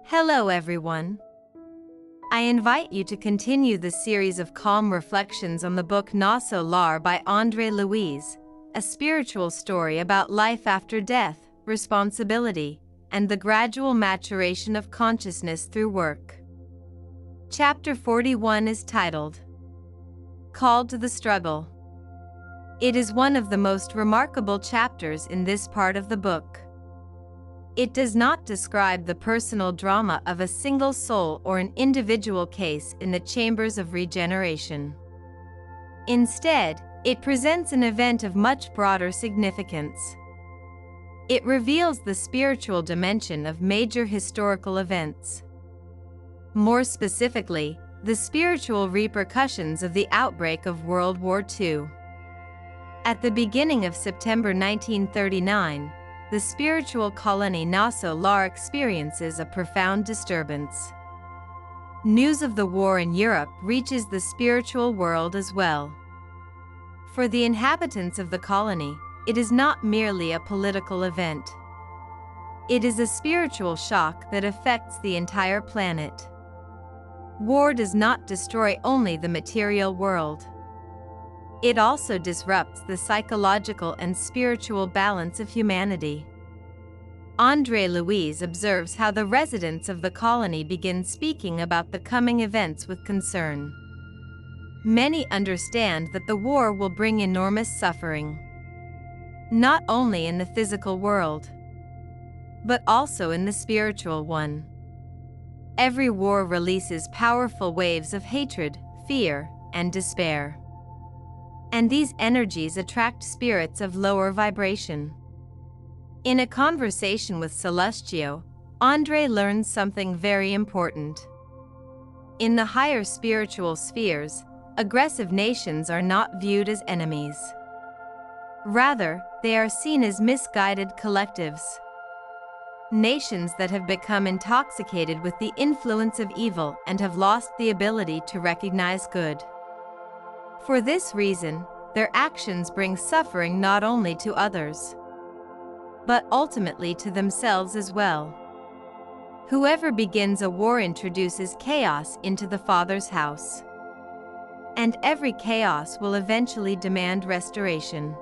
Hello everyone. I invite you to continue the series of calm reflections on the book Nosso Lar by André Luiz, a spiritual story about life after death, responsibility, and the gradual maturation of consciousness through work. Chapter 41 is titled, Called to the Struggle. It is one of the most remarkable chapters in this part of the book. It does not describe the personal drama of a single soul or an individual case in the chambers of regeneration. Instead, it presents an event of much broader significance. It reveals the spiritual dimension of major historical events. More specifically, the spiritual repercussions of the outbreak of World War II. At the beginning of September 1939, the spiritual colony Nosso Lar experiences a profound disturbance. News of the war in Europe reaches the spiritual world as well. For the inhabitants of the colony, it is not merely a political event. It is a spiritual shock that affects the entire planet. War does not destroy only the material world. It also disrupts the psychological and spiritual balance of humanity. André Luiz observes how the residents of the colony begin speaking about the coming events with concern. Many understand that the war will bring enormous suffering, not only in the physical world, but also in the spiritual one. Every war releases powerful waves of hatred, fear, and despair. And these energies attract spirits of lower vibration. In a conversation with Celestio, André learns something very important. In the higher spiritual spheres, aggressive nations are not viewed as enemies. Rather, they are seen as misguided collectives. Nations that have become intoxicated with the influence of evil and have lost the ability to recognize good. For this reason, their actions bring suffering not only to others, but ultimately to themselves as well. Whoever begins a war introduces chaos into the Father's house. And every chaos will eventually demand restoration.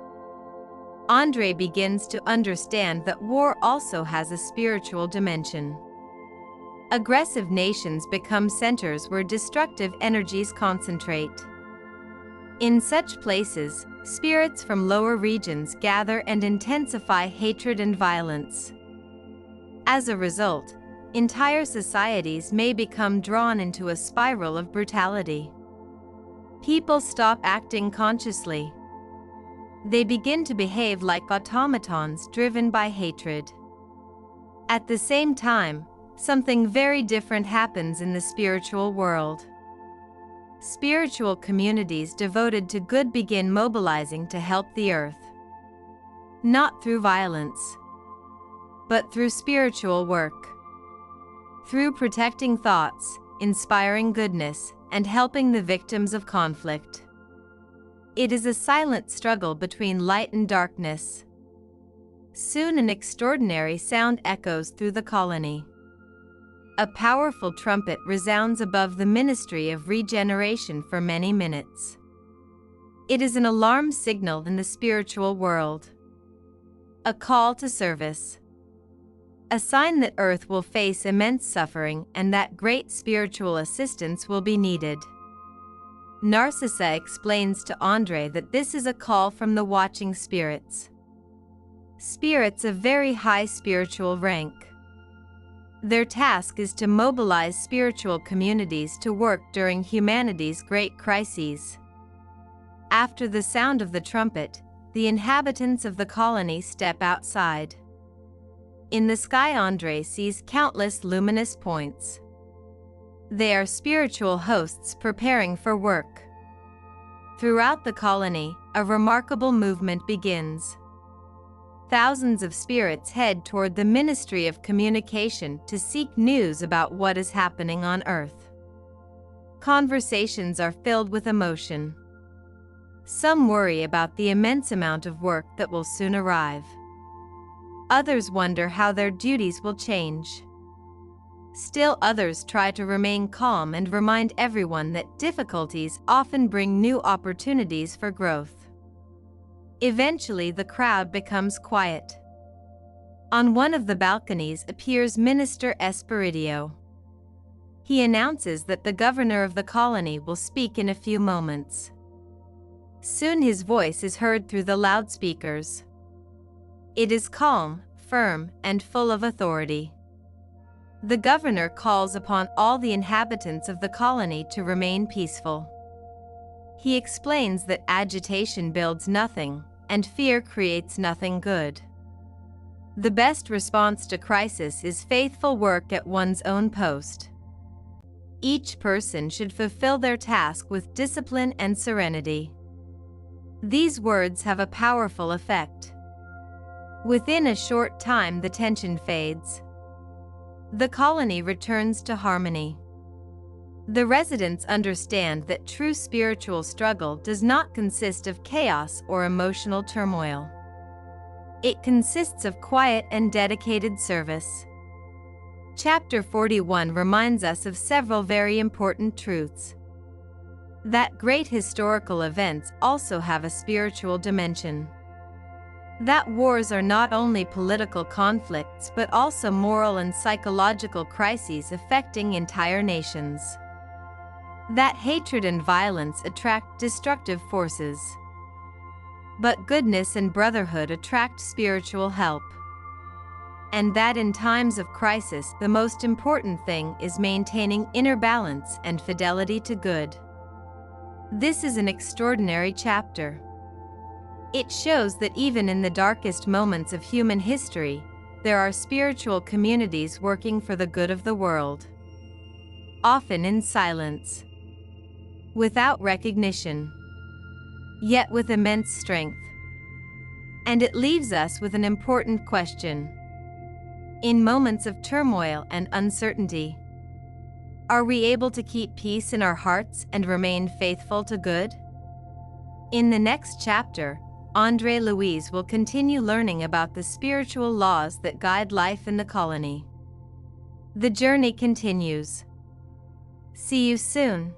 André begins to understand that war also has a spiritual dimension. Aggressive nations become centers where destructive energies concentrate. In such places, spirits from lower regions gather and intensify hatred and violence. As a result, entire societies may become drawn into a spiral of brutality. People stop acting consciously. They begin to behave like automatons driven by hatred. At the same time, something very different happens in the spiritual world. Spiritual communities devoted to good begin mobilizing to help the earth. Not through violence, but through spiritual work. Through protecting thoughts, inspiring goodness, and helping the victims of conflict. It is a silent struggle between light and darkness. Soon an extraordinary sound echoes through the colony. A powerful trumpet resounds above the ministry of regeneration for many minutes. It is an alarm signal in the spiritual world. A call to service. A sign that Earth will face immense suffering and that great spiritual assistance will be needed. Narcissa explains to André that this is a call from the watching spirits. Spirits of very high spiritual rank. Their task is to mobilize spiritual communities to work during humanity's great crises. After the sound of the trumpet, the inhabitants of the colony step outside. In the sky, André sees countless luminous points. They are spiritual hosts preparing for work. Throughout the colony, a remarkable movement begins. Thousands of spirits head toward the Ministry of Communication to seek news about what is happening on Earth. Conversations are filled with emotion. Some worry about the immense amount of work that will soon arrive. Others wonder how their duties will change. Still others try to remain calm and remind everyone that difficulties often bring new opportunities for growth. Eventually, the crowd becomes quiet. On one of the balconies appears Minister Espiritu. He announces that the governor of the colony will speak in a few moments. Soon his voice is heard through the loudspeakers. It is calm, firm, and full of authority. The governor calls upon all the inhabitants of the colony to remain peaceful. He explains that agitation builds nothing, and fear creates nothing good. The best response to crisis is faithful work at one's own post. Each person should fulfill their task with discipline and serenity. These words have a powerful effect. Within a short time, the tension fades. The colony returns to harmony. The residents understand that true spiritual struggle does not consist of chaos or emotional turmoil. It consists of quiet and dedicated service. Chapter 41 reminds us of several very important truths. That great historical events also have a spiritual dimension. That wars are not only political conflicts but also moral and psychological crises affecting entire nations. That hatred and violence attract destructive forces. But goodness and brotherhood attract spiritual help. And that in times of crisis, the most important thing is maintaining inner balance and fidelity to good. This is an extraordinary chapter. It shows that even in the darkest moments of human history, there are spiritual communities working for the good of the world. Often in silence, without recognition, yet with immense strength. And it leaves us with an important question. In moments of turmoil and uncertainty, are we able to keep peace in our hearts and remain faithful to good? In the next chapter, André Luiz will continue learning about the spiritual laws that guide life in the colony. The journey continues. See you soon.